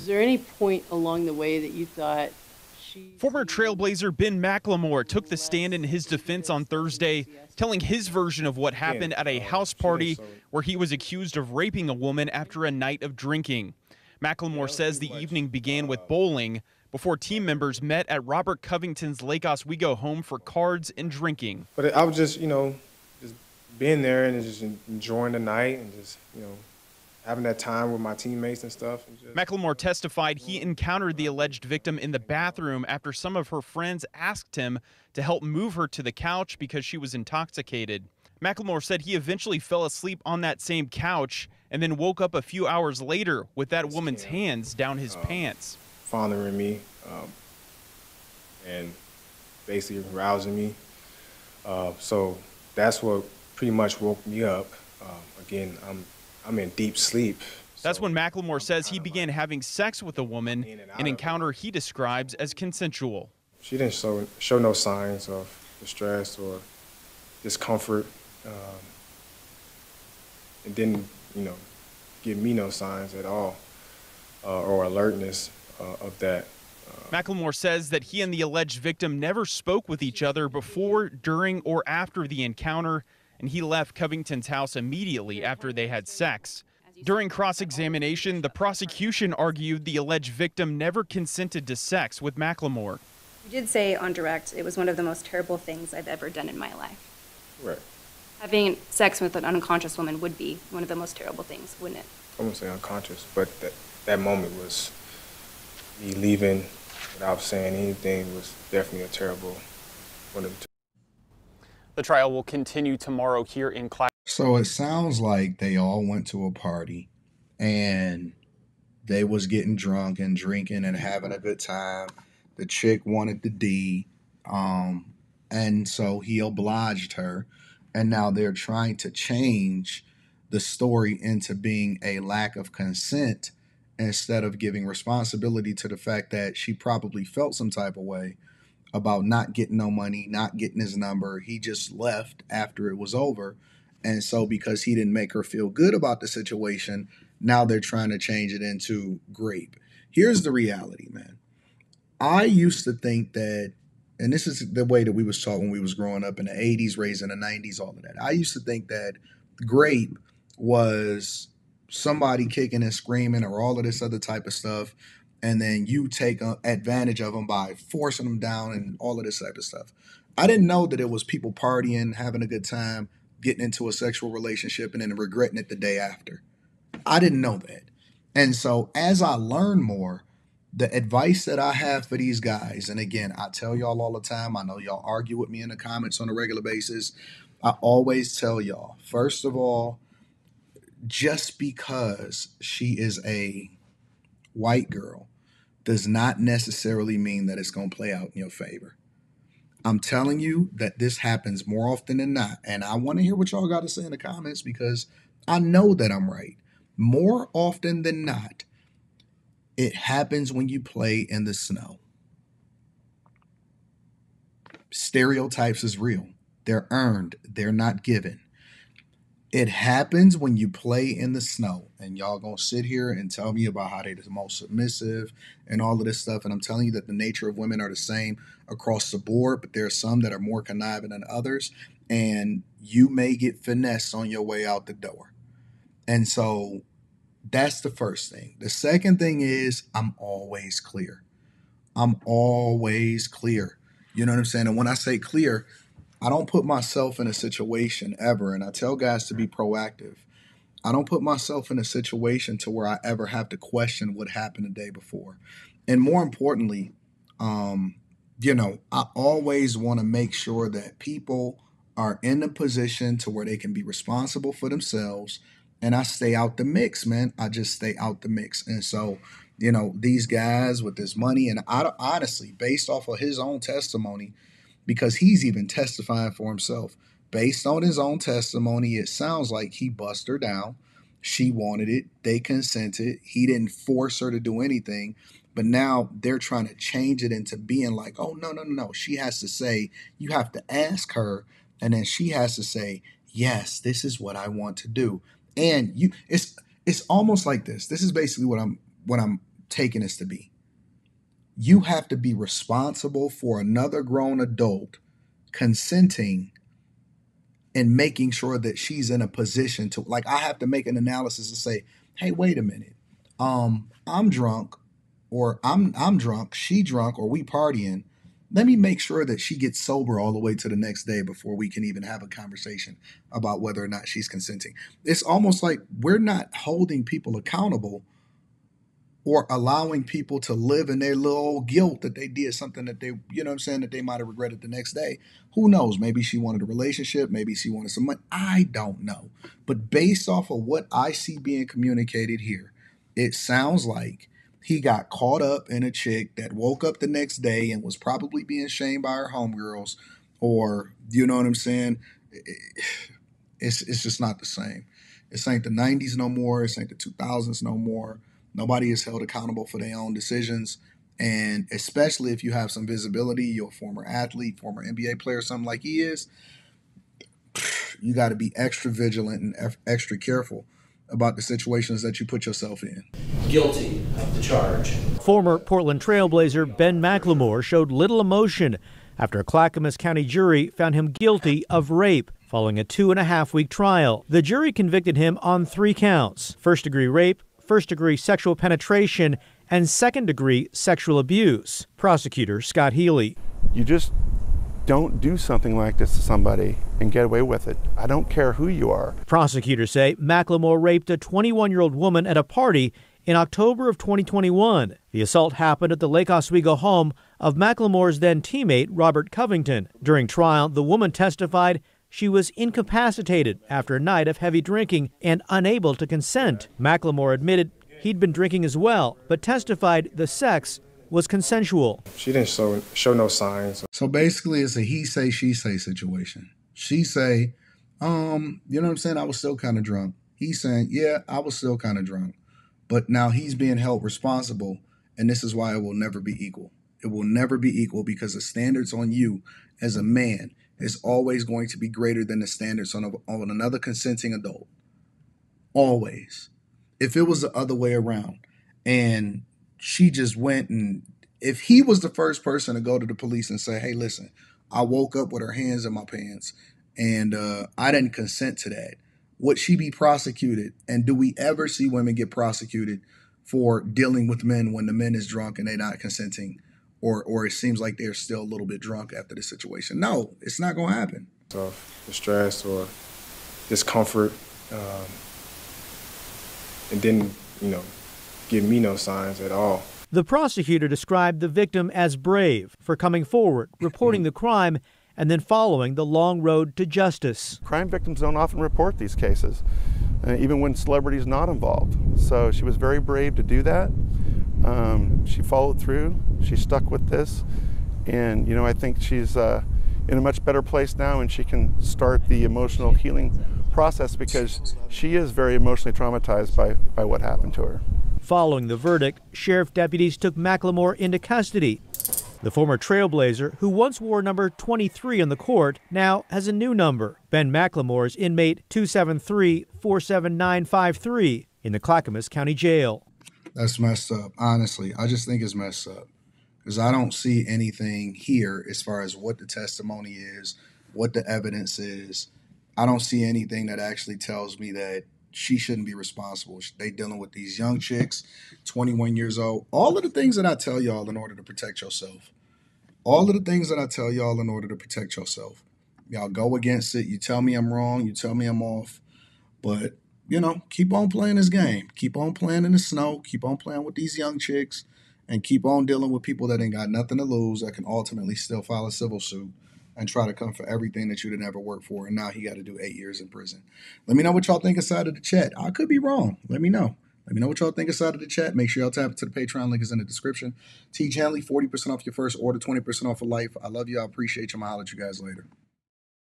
Was there any point along the way that you thought she's Former being Trailblazer Ben McLemore a took little the stand in less his defense on Thursday, enthusiastic telling about his version of what Again, happened at a house she didn't party show. where he was accused of raping a woman after a night of drinking. Yeah, McLemore it was says pretty the much. evening began with bowling before team members met at Robert Covington's Lake Oswego home for cards and drinking. But I was just, just being there and just enjoying the night and just, having that time with my teammates and stuff. And just, McLemore testified he encountered the alleged victim in the bathroom after some of her friends asked him to help move her to the couch because she was intoxicated. McLemore said he eventually fell asleep on that same couch and then woke up a few hours later with that woman's Kim, hands down his pants. fondling me and basically rousing me. So that's what pretty much woke me up. Again, I'm in deep sleep. That's So when McLemore I'm says he kinda began like having sex with a woman, in and out an of it. encounter he describes as consensual. She didn't show no signs of distress or discomfort. It didn't, give me no signs at all or alertness of that. McLemore says that he and the alleged victim never spoke with each other before, during, or after the encounter, and he left Covington's house immediately after they had sex. During cross-examination, the prosecution argued the alleged victim never consented to sex with McLemore. You did say on direct, it was one of the most terrible things I've ever done in my life. Right. Having sex with an unconscious woman would be one of the most terrible things, wouldn't it? I wouldn't say unconscious, but that moment was me leaving without saying anything was definitely a terrible one of the. The trial will continue tomorrow here in class. So it sounds like they all went to a party and they was getting drunk and drinking and having a good time. The chick wanted the D, and so he obliged her. And now they're trying to change the story into being a lack of consent instead of giving responsibility to the fact that she probably felt some type of way about not getting no money, not getting his number. He just left after it was over. And so because he didn't make her feel good about the situation, now they're trying to change it into grape. Here's the reality, man. I used to think that, and this is the way that we was taught when we was growing up in the 80s, raised in the 90s, all of that. I used to think that grape was somebody kicking and screaming or all of this other type of stuff, and then you take advantage of them by forcing them down and all of this type of stuff. I didn't know that it was people partying, having a good time, getting into a sexual relationship, and then regretting it the day after. I didn't know that. And so as I learn more, the advice that I have for these guys, and again, I tell y'all all the time, I know y'all argue with me in the comments on a regular basis. I always tell y'all, first of all, just because she is a white girl does not necessarily mean that it's going to play out in your favor. I'm telling you that this happens more often than not. And I want to hear what y'all got to say in the comments because I know that I'm right. More often than not, it happens when you play in the snow. Stereotypes is real. They're earned. They're not given. It happens when you play in the snow. And y'all gonna sit here and tell me about how they're the most submissive and all of this stuff. And I'm telling you that the nature of women are the same across the board, but there are some that are more conniving than others. And you may get finessed on your way out the door. And so that's the first thing. The second thing is I'm always clear. I'm always clear. You know what I'm saying? And when I say clear, I don't put myself in a situation ever, and I tell guys to be proactive. I don't put myself in a situation to where I ever have to question what happened the day before. And more importantly, I always want to make sure that people are in a position to where they can be responsible for themselves. And I stay out the mix, man. I just stay out the mix. And so, these guys with this money, and I honestly, based off of his own testimony, because he's even testifying for himself. Based on his own testimony, it sounds like he bust her down. She wanted it. They consented. He didn't force her to do anything. But now they're trying to change it into being like, oh, no, no, no, no. She has to say, you have to ask her. And then she has to say, yes, this is what I want to do. And it's almost like this. This is basically what I'm taking this to be. You have to be responsible for another grown adult consenting and making sure that she's in a position to, like, I have to make an analysis to say, hey, wait a minute. I'm drunk, or I'm drunk, she drunk, or we partying. Let me make sure that she gets sober all the way to the next day before we can even have a conversation about whether or not she's consenting. It's almost like we're not holding people accountable or allowing people to live in their little guilt that they did something that they, you know what I'm saying, that they might have regretted the next day. Who knows? Maybe she wanted a relationship. Maybe she wanted some money. I don't know. But based off of what I see being communicated here, it sounds like he got caught up in a chick that woke up the next day and was probably being shamed by her homegirls, or, you know what I'm saying? It's just not the same. This ain't the 90s no more. This ain't the 2000s no more. Nobody is held accountable for their own decisions. And especially if you have some visibility, you're a former athlete, former NBA player, something like he is, you got to be extra vigilant and extra careful about the situations that you put yourself in. Guilty of the charge. Former Portland Trailblazer Ben McLemore showed little emotion after a Clackamas County jury found him guilty of rape following a 2.5-week trial. The jury convicted him on 3 counts: first-degree rape, first-degree sexual penetration, and second-degree sexual abuse. Prosecutor Scott Healy. You just don't do something like this to somebody and get away with it. I don't care who you are. Prosecutors say McLemore raped a 21-year-old woman at a party in October of 2021. The assault happened at the Lake Oswego home of McLemore's then teammate Robert Covington. During trial, the woman testified she was incapacitated after a night of heavy drinking and unable to consent. McLemore admitted he'd been drinking as well, but testified the sex was consensual. She didn't show no signs. So basically it's a he say, she say situation. She say, you know what I'm saying, I was still kind of drunk. He's saying, yeah, I was still kind of drunk. But now he's being held responsible, and this is why it will never be equal. It will never be equal because the standards on you as a man is always going to be greater than the standards on another consenting adult. Always. If it was the other way around and she just went, and if he was the first person to go to the police and say, hey, listen, I woke up with her hands in my pants and I didn't consent to that, would she be prosecuted? And do we ever see women get prosecuted for dealing with men when the men is drunk and they're not consenting? Or it seems like they're still a little bit drunk after the situation? No, it's not going to happen. So distress or discomfort, and didn't, give me no signs at all. The prosecutor described the victim as brave for coming forward, reporting the crime, and then following the long road to justice. Crime victims don't often report these cases, even when celebrities not involved. So she was very brave to do that. She followed through. She stuck with this. And, I think she's in a much better place now, and she can start the emotional healing process because she is very emotionally traumatized by what happened to her. Following the verdict, sheriff deputies took McLemore into custody. The former Trailblazer, who once wore number 23 on the court, now has a new number. Ben McLemore's inmate 273-47953 in the Clackamas County Jail. That's messed up. Honestly, I just think it's messed up because I don't see anything here as far as what the testimony is, what the evidence is. I don't see anything that actually tells me that she shouldn't be responsible. They dealing with these young chicks, 21 years old. All of the things that I tell y'all in order to protect yourself. All of the things that I tell y'all in order to protect yourself. Y'all go against it. You tell me I'm wrong. You tell me I'm off. But, keep on playing this game. Keep on playing in the snow. Keep on playing with these young chicks. And keep on dealing with people that ain't got nothing to lose, that can ultimately still file a civil suit and try to come for everything that you didn't ever work for. And now he got to do 8 years in prison. Let me know what y'all think inside of the chat. I could be wrong. Let me know. Let me know what y'all think inside of the chat. Make sure y'all tap into the Patreon. Link is in the description. T. Janley, 40% off your first order, 20% off for life. I love you. I appreciate you. I'm going to holler at you guys later.